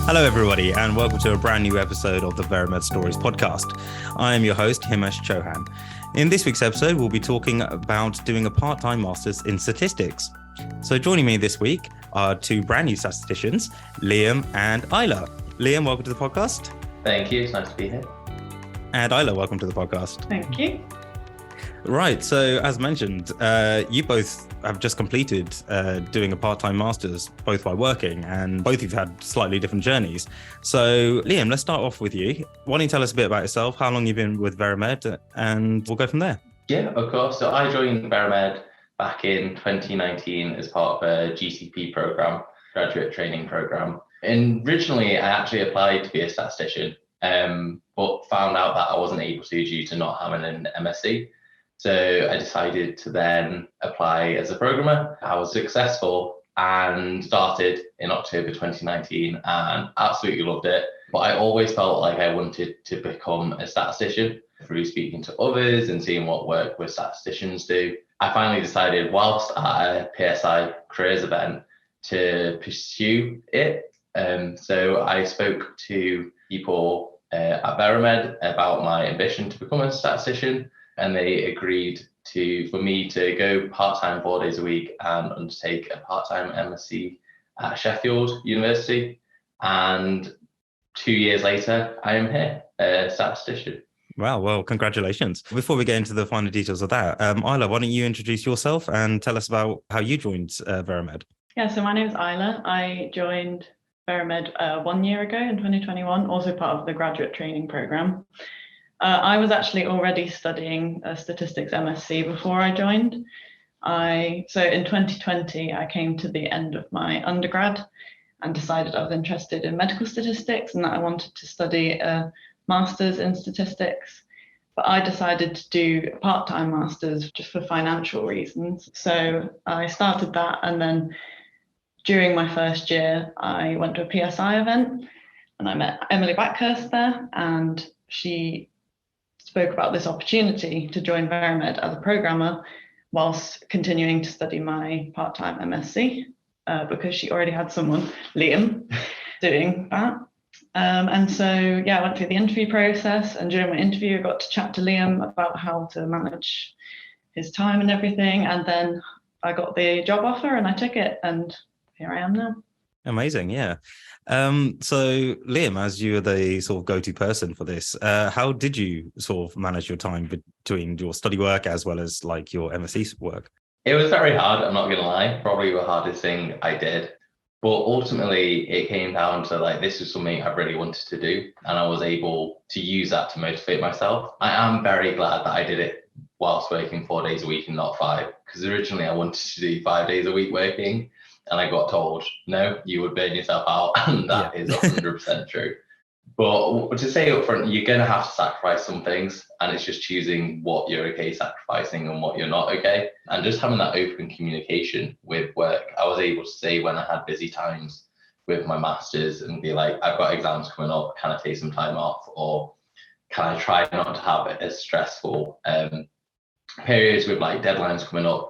Hello, everybody, and welcome to a brand new episode of the Veramed Stories podcast. I am your host, Himesh Chauhan. In this week's episode, we'll be talking about doing a part-time master's in statistics. So joining me this week are two brand new statisticians, Liam and Isla. Liam, welcome to the podcast. Thank you. It's nice to be here. And Isla, welcome to the podcast. Thank you. Right. So as mentioned, you both have just completed doing a part-time master's, both by working, and both of you have had slightly different journeys. So Liam, let's start off with you. Why don't you tell us a bit about yourself, how long you've been with Veramed, and we'll go from there. Yeah, of course. So I joined Veramed back in 2019 as part of a GCP program, graduate training program. And originally, I actually applied to be a statistician, but found out that I wasn't able to due to not having an MSc. So I decided to then apply as a programmer. I was successful and started in October 2019 and absolutely loved it. But I always felt like I wanted to become a statistician through speaking to others and seeing what work with statisticians do. I finally decided, whilst at a PSI careers event, to pursue it. So I spoke to people at Veramed about my ambition to become a statistician, and they agreed for me to go part-time 4 days a week and undertake a part-time MSc at Sheffield University. And 2 years later, I am here, a statistician. Wow, well, congratulations. Before we get into the finer details of that, Isla, why don't you introduce yourself and tell us about how you joined Veramed? Yeah, so my name is Isla. I joined Veramed 1 year ago in 2021, also part of the graduate training program. I was actually already studying a statistics MSc before I joined. So in 2020, I came to the end of my undergrad and decided I was interested in medical statistics and that I wanted to study a master's in statistics. But I decided to do a part-time master's just for financial reasons. So I started that, and then during my first year, I went to a PSI event and I met Emily Backhurst there, and she spoke about this opportunity to join Veramed as a programmer whilst continuing to study my part-time MSc because she already had someone, Liam, doing that. And so, I went through the interview process, and during my interview, I got to chat to Liam about how to manage his time and everything. And then I got the job offer and I took it, and here I am now. Amazing, yeah. So Liam, as you are the sort of go-to person for this, how did you sort of manage your time between your study work as well as like your MSc work? It was very hard, I'm not gonna lie, probably the hardest thing I did. But ultimately it came down to like, this is something I really wanted to do, and I was able to use that to motivate myself. I am very glad that I did it whilst working 4 days a week and not 5, because originally I wanted to do 5 days a week working. And I got told, no, you would burn yourself out. And that is 100% true. But to say up front, you're going to have to sacrifice some things. And it's just choosing what you're okay sacrificing and what you're not okay. And just having that open communication with work. I was able to say when I had busy times with my masters and be like, I've got exams coming up. Can I take some time off? Or can I try not to have it as stressful periods with like deadlines coming up?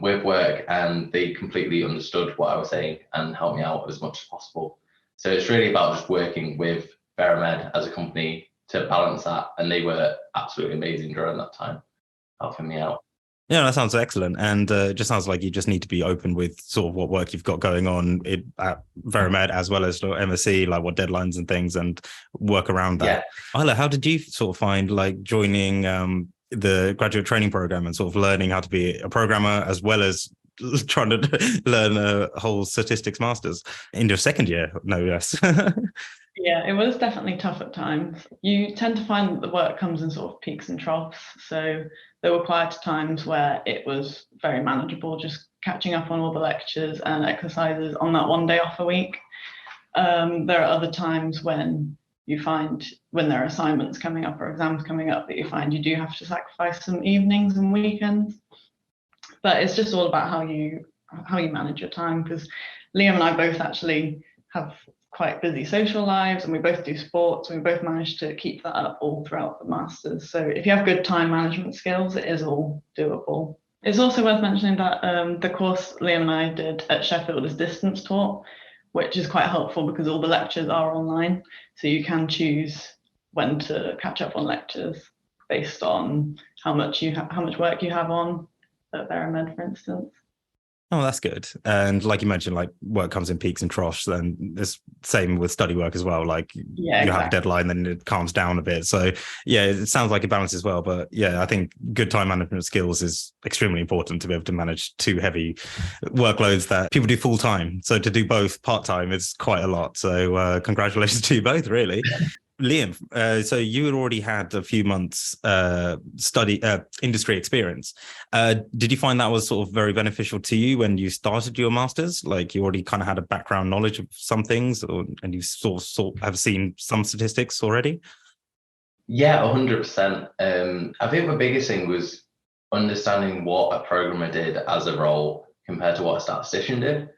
With work, and they completely understood what I was saying and helped me out as much as possible. So it's really about just working with Veramed as a company to balance that, and they were absolutely amazing during that time, helping me out. Yeah, that sounds excellent. And it just sounds like you just need to be open with sort of what work you've got going on at Veramed as well as MSc, like what deadlines and things, and work around that. Yeah. Isla, how did you sort of find like joining the graduate training program and sort of learning how to be a programmer as well as trying to learn a whole statistics master's in your second year, no less? Yeah, it was definitely tough at times. You tend to find that the work comes in sort of peaks and troughs. So there were quite times where it was very manageable, just catching up on all the lectures and exercises on that 1 day off a week. There are other times when you find when there are assignments coming up or exams coming up that you find you do have to sacrifice some evenings and weekends. But it's just all about how you manage your time, because Liam and I both actually have quite busy social lives, and we both do sports, and we both managed to keep that up all throughout the masters. So if you have good time management skills, it is all doable. It's also worth mentioning that the course Liam and I did at Sheffield is distance taught, which is quite helpful because all the lectures are online. So you can choose when to catch up on lectures based on how much work you have on at Veramed, for instance. Oh, that's good. And like you mentioned, like work comes in peaks and troughs, and it's same with study work as well. Like you have a deadline, then it calms down a bit. So yeah, it sounds like it balances well. But yeah, I think good time management skills is extremely important to be able to manage two heavy workloads that people do full time. So to do both part time is quite a lot. So congratulations to you both, really. Liam, so you had already had a few months industry experience. Did you find that was sort of very beneficial to you when you started your masters? Like you already kind of had a background knowledge of some things, and you sort of have seen some statistics already? Yeah, 100%. I think the biggest thing was understanding what a programmer did as a role compared to what a statistician did.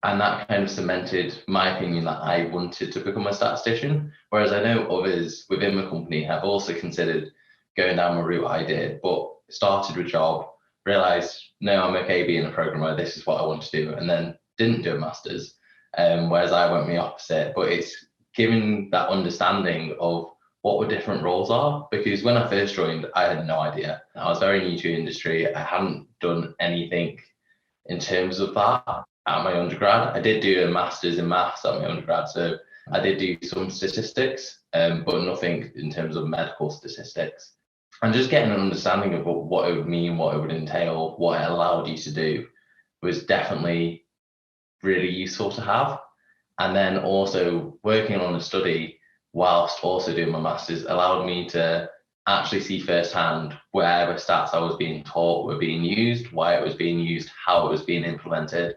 And that kind of cemented my opinion that I wanted to become a statistician. Whereas I know others within the company have also considered going down the route I did, but started a job, realized, no, I'm okay being a programmer. This is what I want to do. And then didn't do a master's. Whereas I went the opposite. But it's giving that understanding of what the different roles are. Because when I first joined, I had no idea. I was very new to the industry. I hadn't done anything in terms of that at my undergrad. I did do a master's in maths at my undergrad, so I did do some statistics, but nothing in terms of medical statistics. And just getting an understanding of what it would mean, what it would entail, what it allowed you to do was definitely really useful to have. And then also working on a study whilst also doing my master's allowed me to actually see firsthand where the stats I was being taught were being used, why it was being used, how it was being implemented.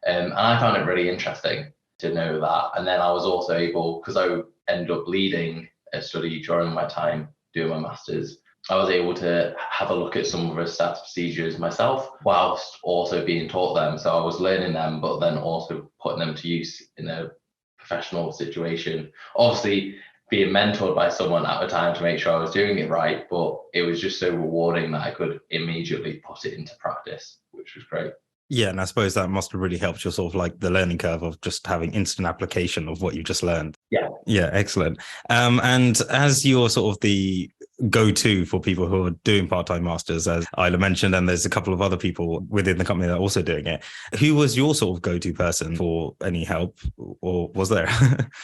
And I found it really interesting to know that. And then I was also able, because I ended up leading a study during my time doing my master's, I was able to have a look at some of the stats procedures myself whilst also being taught them. So I was learning them, but then also putting them to use in a professional situation. Obviously, being mentored by someone at the time to make sure I was doing it right, but it was just so rewarding that I could immediately put it into practice, which was great. Yeah, and I suppose that must have really helped your sort of like the learning curve of just having instant application of what you just learned. Yeah, excellent. And as you're sort of the go-to for people who are doing part-time masters, as Isla mentioned, and there's a couple of other people within the company that are also doing it, who was your sort of go-to person for any help, or was there?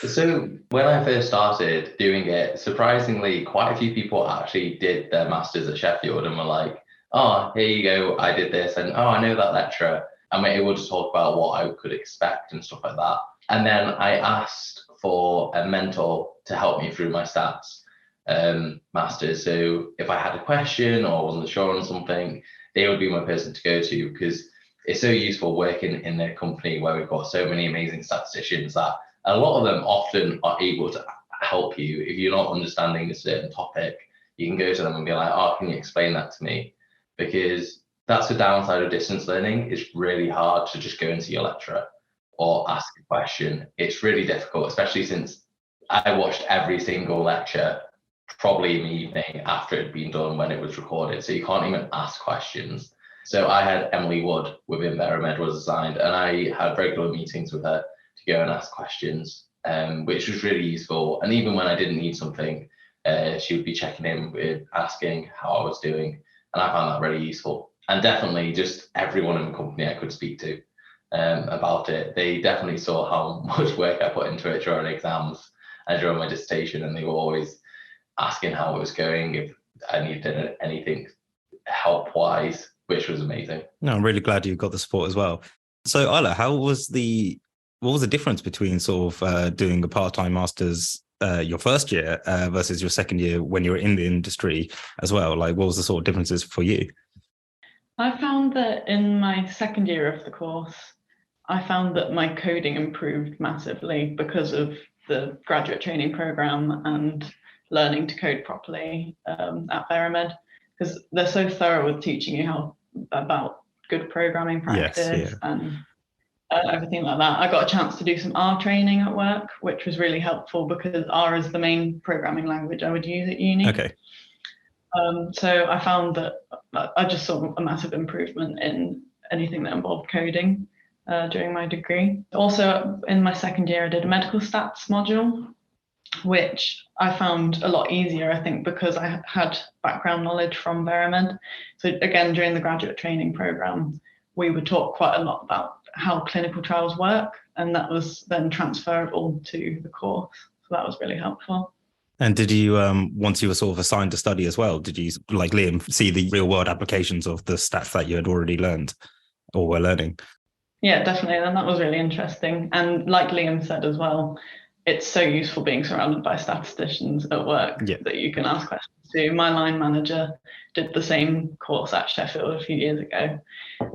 So when I first started doing it, surprisingly, quite a few people actually did their masters at Sheffield and were like, oh, here you go, I did this, and oh, I know that lecturer. And we're able to talk about what I could expect and stuff like that. And then I asked for a mentor to help me through my stats masters. So if I had a question or wasn't sure on something, they would be my person to go to, because it's so useful working in a company where we've got so many amazing statisticians that a lot of them often are able to help you. If you're not understanding a certain topic, you can go to them and be like, oh, can you explain that to me? Because that's the downside of distance learning. It's really hard to just go and see your lecturer or ask a question. It's really difficult, especially since I watched every single lecture probably in the evening after it had been done when it was recorded. So you can't even ask questions. So I had Emily Wood within Veramed was assigned, and I had regular meetings with her to go and ask questions, which was really useful. And even when I didn't need something, she would be checking in with asking how I was doing. And I found that really useful. And definitely just everyone in the company I could speak to about it. They definitely saw how much work I put into it during exams and during my dissertation. And they were always asking how it was going, if I needed anything help-wise, which was amazing. No, I'm really glad you got the support as well. So Isla, what was the difference between sort of doing a part-time master's your first year versus your second year when you were in the industry as well? Like, what was the sort of differences for you? I found that in my second year of the course, I found that my coding improved massively because of the graduate training program and learning to code properly at Veramed, because they're so thorough with teaching you about good programming practice and everything like that. I got a chance to do some R training at work, which was really helpful because R is the main programming language I would use at uni. Okay. So I found that I just saw a massive improvement in anything that involved coding. during my degree. Also, in my second year, I did a medical stats module, which I found a lot easier, I think, because I had background knowledge from Veramed. So again, during the graduate training program, we would talk quite a lot about how clinical trials work, and that was then transferable to the course. So that was really helpful. And did you, once you were sort of assigned to study as well, did you, like Liam, see the real world applications of the stats that you had already learned or were learning? Yeah, definitely. And that was really interesting. And like Liam said as well, it's so useful being surrounded by statisticians at work that you can ask questions to. My line manager did the same course at Sheffield a few years ago.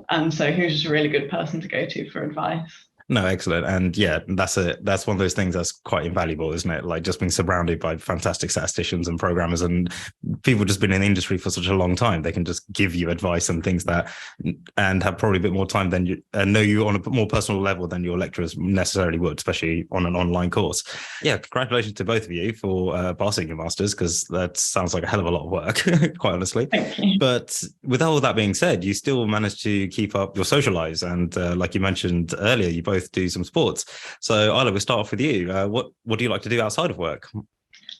And so he was just a really good person to go to for advice. No, excellent. And yeah, that's one of those things that's quite invaluable, isn't it? Like just being surrounded by fantastic statisticians and programmers and people just been in the industry for such a long time. They can just give you advice and things and have probably a bit more time than you and know you on a more personal level than your lecturers necessarily would, especially on an online course. Yeah, congratulations to both of you for passing your masters, because that sounds like a hell of a lot of work, quite honestly. Thank you. But with all that being said, you still managed to keep up your social lives. And like you mentioned earlier, you both do some sports. So Isla, we'll start off with you. What do you like to do outside of work?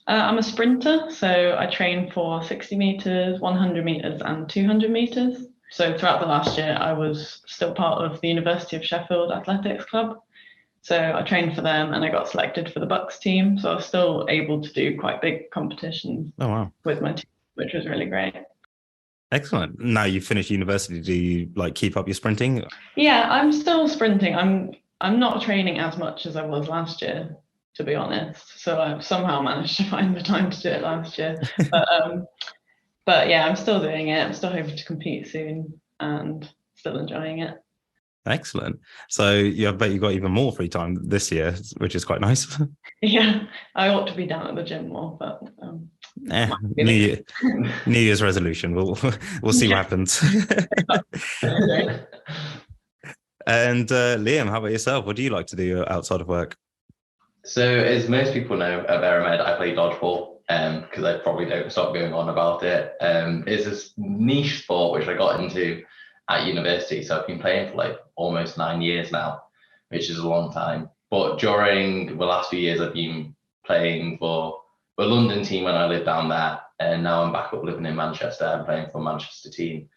I'm a sprinter, so I train for 60 meters, 100 meters and 200 meters. So throughout the last year, I was still part of the University of Sheffield Athletics Club. So I trained for them and I got selected for the Bucks team. So I was still able to do quite big competitions with my team, which was really great. Excellent. Now you've finished university, do you like keep up your sprinting? Yeah, I'm still sprinting. I'm not training as much as I was last year, to be honest. So I've somehow managed to find the time to do it last year. But yeah, I'm still doing it. I'm still hoping to compete soon and still enjoying it. Excellent. So I bet you got even more free time this year, which is quite nice. Yeah, I ought to be down at the gym more, but New Year's resolution. We'll see what happens. And Liam, how about yourself? What do you like to do outside of work? So as most people know, at Veramed, I play dodgeball because I probably don't stop going on about it. It's this niche sport which I got into at university. So I've been playing for like almost 9 years now, which is a long time. But during the last few years, I've been playing for the London team when I lived down there. And now I'm back up living in Manchester. I'm playing for a Manchester team.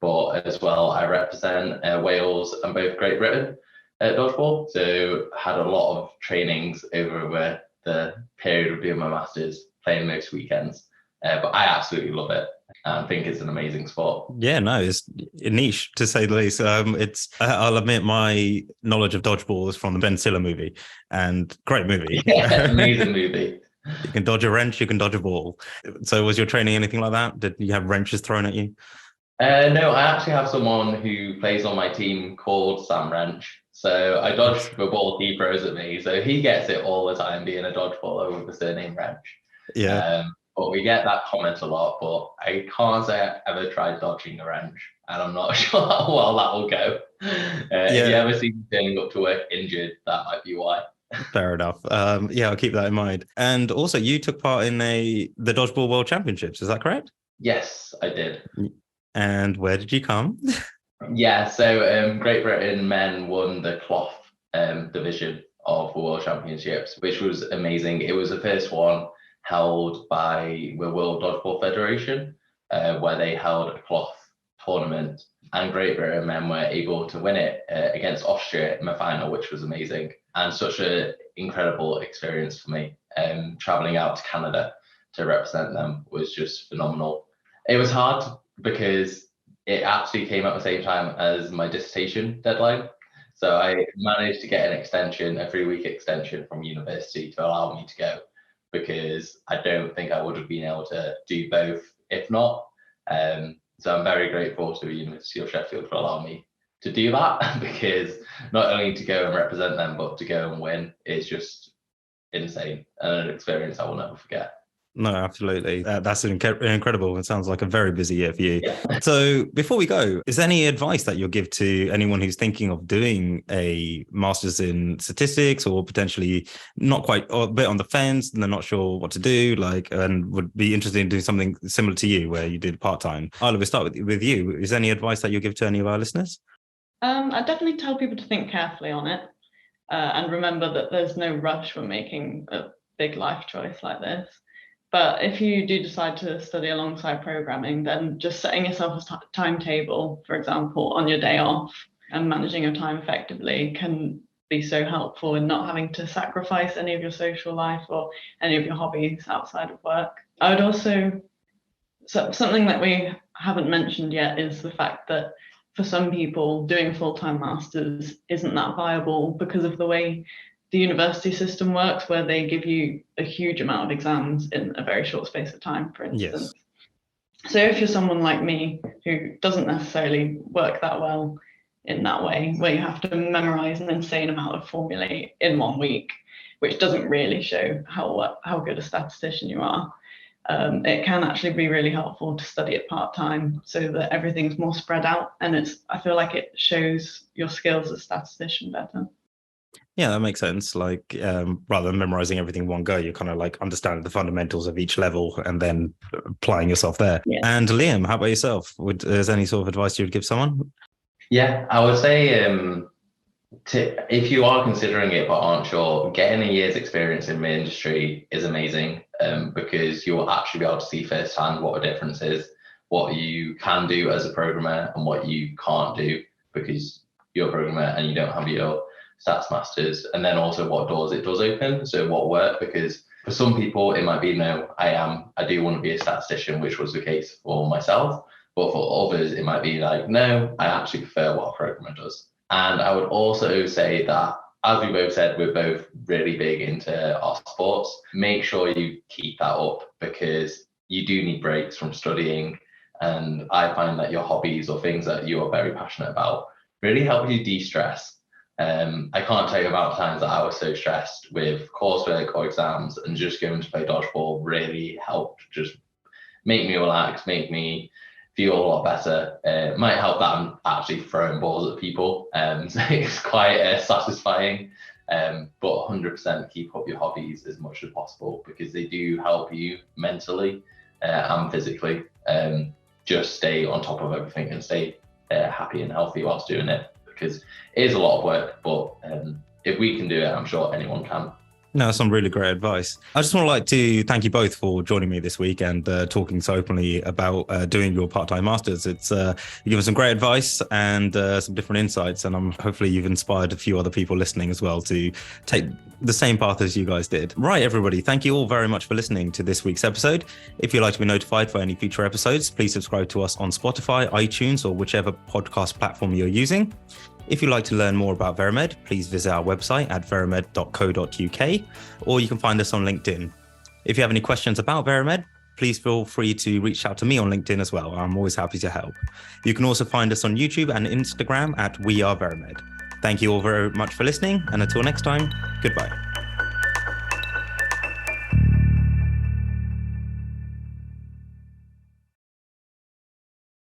But as well, I represent Wales and both Great Britain at dodgeball. So had a lot of trainings over the period of doing my masters, playing most weekends. But I absolutely love it. I think it's an amazing sport. Yeah, no, it's a niche to say the least. I'll admit my knowledge of dodgeball is from the Ben Stiller movie, and great movie. Yeah, amazing movie. You can dodge a wrench, you can dodge a ball. So was your training anything like that? Did you have wrenches thrown at you? No, I actually have someone who plays on my team called Sam Wrench. So I dodge the ball he throws at me. So he gets it all the time being a dodgeballer with the surname Wrench. Yeah. But we get that comment a lot, but I can't say I ever tried dodging a wrench, and I'm not sure how well that will go. If you ever see me turning up to work injured, that might be why. Fair enough. Yeah, I'll keep that in mind. And also, you took part in the Dodgeball World Championships, is that correct? Yes, I did. And where did you come? Yeah, so Great Britain men won the cloth division of the World Championships, which was amazing. It was the first one held by the World Dodgeball Federation, where they held a cloth tournament, and Great Britain men were able to win it against Austria in the final, which was amazing and such an incredible experience for me. Traveling out to Canada to represent them was just phenomenal. It was hard because it actually came at the same time as my dissertation deadline. So I managed to get an extension, a 3-week extension from university to allow me to go, because I don't think I would have been able to do both if not. So I'm very grateful to the University of Sheffield for allowing me to do that, because not only to go and represent them, but to go and win is just insane and an experience I will never forget. No, absolutely. That's incredible. It sounds like a very busy year for you. Yeah. So before we go, is there any advice that you'll give to anyone who's thinking of doing a master's in statistics, or potentially not quite, or a bit on the fence and they're not sure what to do, and would be interested in doing something similar to you where you did part-time? Isla, we'll start with you. Is there any advice that you'll give to any of our listeners? I definitely tell people to think carefully on it and remember that there's no rush when making a big life choice like this. But if you do decide to study alongside programming, then just setting yourself a timetable, for example, on your day off and managing your time effectively can be so helpful in not having to sacrifice any of your social life or any of your hobbies outside of work. I would also, something that we haven't mentioned yet is the fact that for some people, doing a full-time master's isn't that viable because of the way the university system works, where they give you a huge amount of exams in a very short space of time, for instance. Yes. So if you're someone like me who doesn't necessarily work that well in that way, where you have to memorize an insane amount of formulae in 1 week, which doesn't really show how good a statistician you are, it can actually be really helpful to study it part-time so that everything's more spread out, and I feel like it shows your skills as a statistician better. Yeah, that makes sense. Like rather than memorizing everything in one go, you're kind of like understanding the fundamentals of each level and then applying yourself there. Yeah. And Liam, how about yourself? Is there any sort of advice you would give someone? Yeah, I would say if you are considering it but aren't sure, getting a year's experience in the industry is amazing because you'll actually be able to see firsthand what the difference is, what you can do as a programmer and what you can't do because you're a programmer and you don't have your stats masters, and then also what doors it does open, so what work, because for some people it might be no, I do want to be a statistician, which was the case for myself, but for others it might be like, no, I actually prefer what a programmer does. And I would also say that, as we both said, we're both really big into our sports. Make sure you keep that up because you do need breaks from studying, and I find that your hobbies or things that you are very passionate about really help you de-stress. I can't tell you about times that I was so stressed with coursework or exams, and just going to play dodgeball really helped just make me relax, make me feel a lot better. It might help that I'm actually throwing balls at people, so it's quite satisfying. But 100% keep up your hobbies as much as possible because they do help you mentally and physically. Just stay on top of everything and stay happy and healthy whilst doing it, because it is a lot of work, but if we can do it, I'm sure anyone can. No, some really great advice. I just want to like to thank you both for joining me this week and talking so openly about doing your part-time masters. It's you give us some great advice and some different insights, and hopefully you've inspired a few other people listening as well to take the same path as you guys did. Right, everybody, thank you all very much for listening to this week's episode. If you'd like to be notified for any future episodes, please subscribe to us on Spotify, iTunes, or whichever podcast platform you're using. If you'd like to learn more about Veramed, please visit our website at veramed.co.uk, or you can find us on LinkedIn. If you have any questions about Veramed, please feel free to reach out to me on LinkedIn as well. I'm always happy to help. You can also find us on YouTube and Instagram at We Are Veramed. Thank you all very much for listening, and until next time, goodbye.